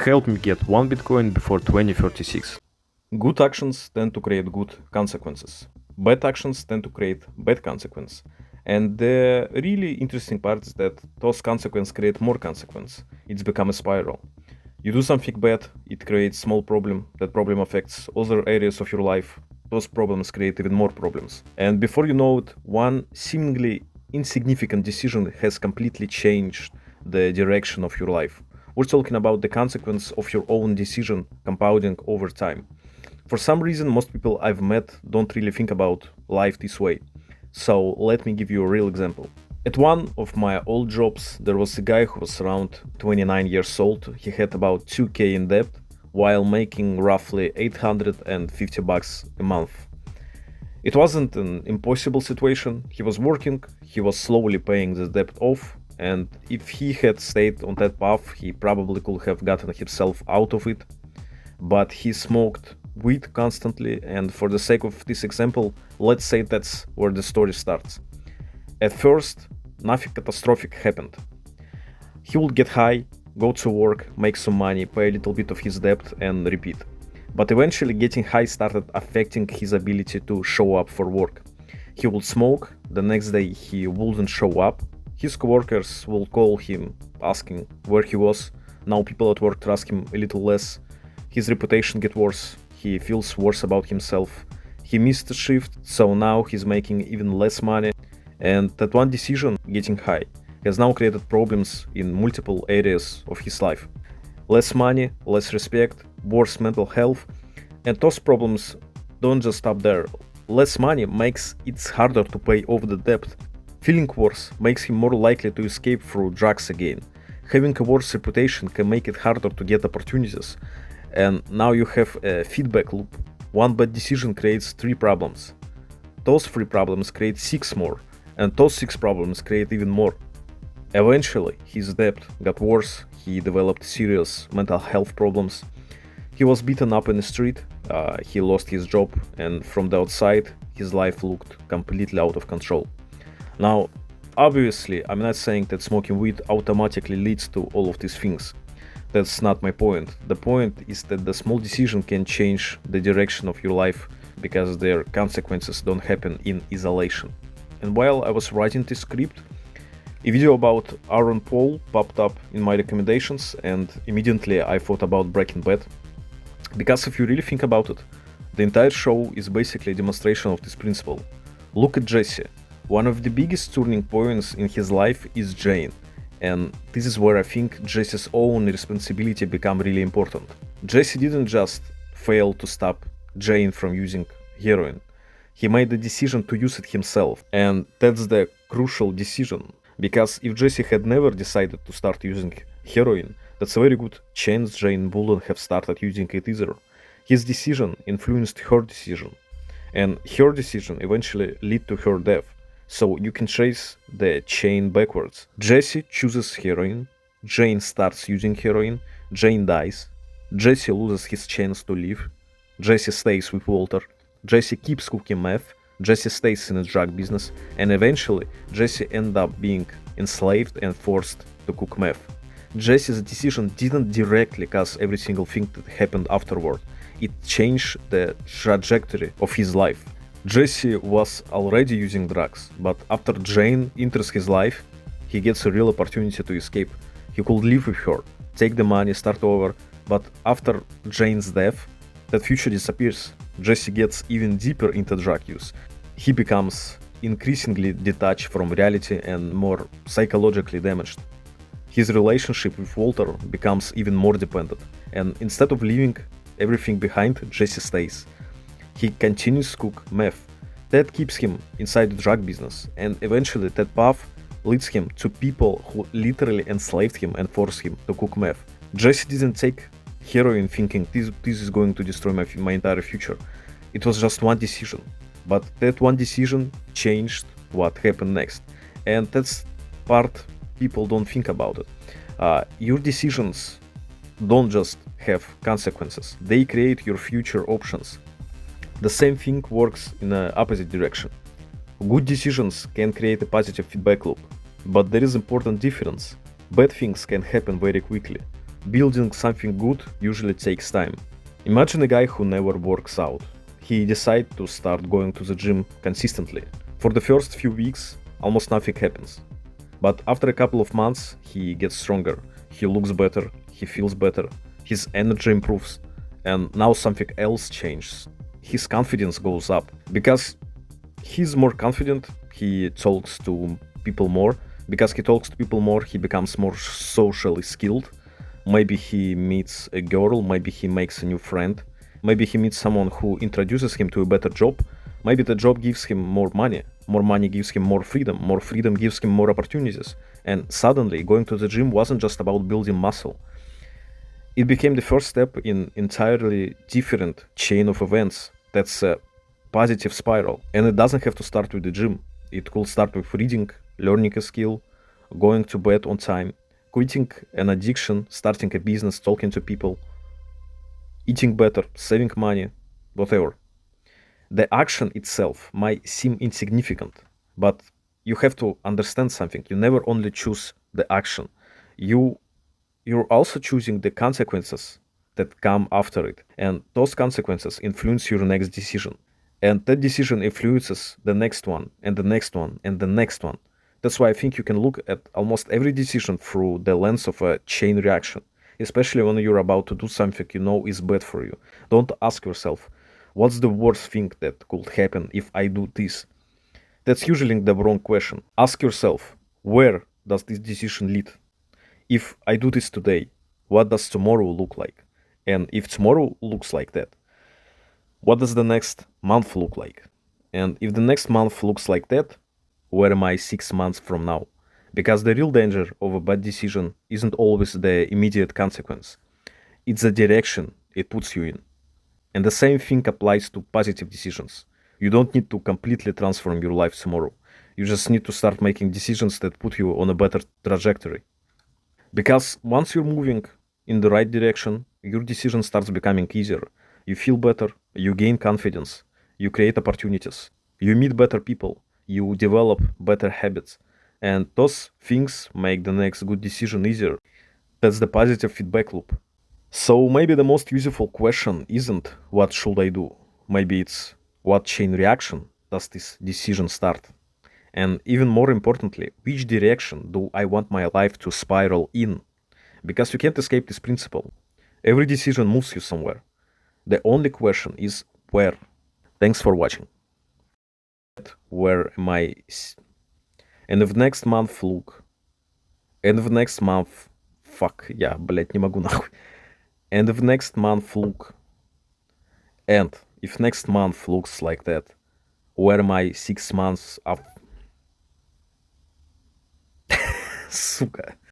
Help me get 1 Bitcoin before 2036. Good actions tend to create good consequences. Bad actions tend to create bad consequences. And the really interesting part is that those consequences create more consequence. It's become a spiral. You do something bad, it creates small problem. That problem affects other areas of your life. Those problems create even more problems. And before you know it, one seemingly insignificant decision has completely changed the direction of your life. We're talking about the consequence of your own decision compounding over time. For some reason, most people I've met don't really think about life this way. So let me give you a real example. At one of my old jobs, there was a guy who was around 29 years old. He had about 2k in debt while making roughly 850 bucks a month. It wasn't an impossible situation. He was working, he was slowly paying the debt off, and if he had stayed on that path, he probably could have gotten himself out of it. But he smoked weed constantly, and for the sake of this example, let's say that's where the story starts. At first, nothing catastrophic happened. He would get high, go to work, make some money, pay a little bit of his debt, and repeat. But eventually, getting high started affecting his ability to show up for work. He would smoke, the next day he wouldn't show up. His coworkers will call him asking where he was. Now people at work trust him a little less. His reputation gets worse. He feels worse about himself. He missed the shift, so now he's making even less money. And that one decision, getting high, has now created problems in multiple areas of his life. Less money, less respect, worse mental health, and those problems don't just stop there. Less money makes it harder to pay off the debt. Feeling worse makes him more likely to escape through drugs again. Having a worse reputation can make it harder to get opportunities. And now you have a feedback loop. One bad decision creates 3 problems. Those 3 problems create 6 more, and those 6 problems create even more. Eventually, his debt got worse, he developed serious mental health problems. He was beaten up in the street, he lost his job, and from the outside, his life looked completely out of control. Now, obviously, I'm not saying that smoking weed automatically leads to all of these things. That's not my point. The point is that the small decision can change the direction of your life because their consequences don't happen in isolation. And while I was writing this script, a video about Aaron Paul popped up in my recommendations, and immediately I thought about Breaking Bad. Because if you really think about it, the entire show is basically a demonstration of this principle. Look at Jesse. One of the biggest turning points in his life is Jane, and this is where I think Jesse's own responsibility become really important. Jesse didn't just fail to stop Jane from using heroin. He made the decision to use it himself, and that's the crucial decision. Because if Jesse had never decided to start using heroin, that's a very good chance Jane wouldn't have started using it either. His decision influenced her decision, and her decision eventually led to her death. So you can trace the chain backwards. Jesse chooses heroin, Jane starts using heroin, Jane dies, Jesse loses his chance to live, Jesse stays with Walter, Jesse keeps cooking meth, Jesse stays in the drug business, and eventually Jesse ends up being enslaved and forced to cook meth. Jesse's decision didn't directly cause every single thing that happened afterward. It changed the trajectory of his life. Jesse was already using drugs, but after Jane enters his life, he gets a real opportunity to escape. He could live with her, take the money, start over, but after Jane's death, that future disappears. Jesse gets even deeper into drug use. He becomes increasingly detached from reality and more psychologically damaged. His relationship with Walter becomes even more dependent, and instead of leaving everything behind, Jesse stays. He continues to cook meth. That keeps him inside the drug business, and eventually that path leads him to people who literally enslaved him and forced him to cook meth. Jesse didn't take heroin thinking this is going to destroy my entire future. It was just one decision, but that one decision changed what happened next, and that's part people don't think about it. Your decisions don't just have consequences, they create your future options. The same thing works in the opposite direction. Good decisions can create a positive feedback loop, but there is important difference. Bad things can happen very quickly. Building something good usually takes time. Imagine a guy who never works out. He decides to start going to the gym consistently. For the first few weeks, almost nothing happens. But after a couple of months, he gets stronger, he looks better, he feels better, his energy improves, and now something else changes. His confidence goes up. Because he's more confident, he talks to people more. Because he talks to people more, he becomes more socially skilled. Maybe he meets a girl, maybe he makes a new friend, maybe he meets someone who introduces him to a better job. Maybe the job gives him more money gives him more freedom gives him more opportunities. And suddenly, going to the gym wasn't just about building muscle. It became the first step in entirely different chain of events. That's a positive spiral. And it doesn't have to start with the gym. It could start with reading, learning a skill, going to bed on time, quitting an addiction, starting a business, talking to people, eating better, saving money, whatever. The action itself might seem insignificant, but you have to understand something. You never only choose the action. You you're also choosing the consequences that come after it. And those consequences influence your next decision. And that decision influences the next one and the next one and the next one. That's why I think you can look at almost every decision through the lens of a chain reaction, especially when you're about to do something you know is bad for you. Don't ask yourself, what's the worst thing that could happen if I do this? That's usually the wrong question. Ask yourself, where does this decision lead? If I do this today, what does tomorrow look like? And if tomorrow looks like that, what does the next month look like? And if the next month looks like that, where am I 6 months from now? Because the real danger of a bad decision isn't always the immediate consequence, it's the direction it puts you in. And the same thing applies to positive decisions. You don't need to completely transform your life tomorrow. You just need to start making decisions that put you on a better trajectory. Because once you're moving in the right direction, your decision starts becoming easier. You feel better, you gain confidence, you create opportunities, you meet better people, you develop better habits, and those things make the next good decision easier. That's the positive feedback loop. So maybe the most useful question isn't what should I do? Maybe it's what chain reaction does this decision start? And even more importantly, which direction do I want my life to spiral in? Because you can't escape this principle. Every decision moves you somewhere. The only question is where. Thanks for watching. Where am I? And if next month look. And if next month. Fuck, я, блядь, не могу нахуй. And if next month look. And if next month looks like that, where am I 6 months up? Сука.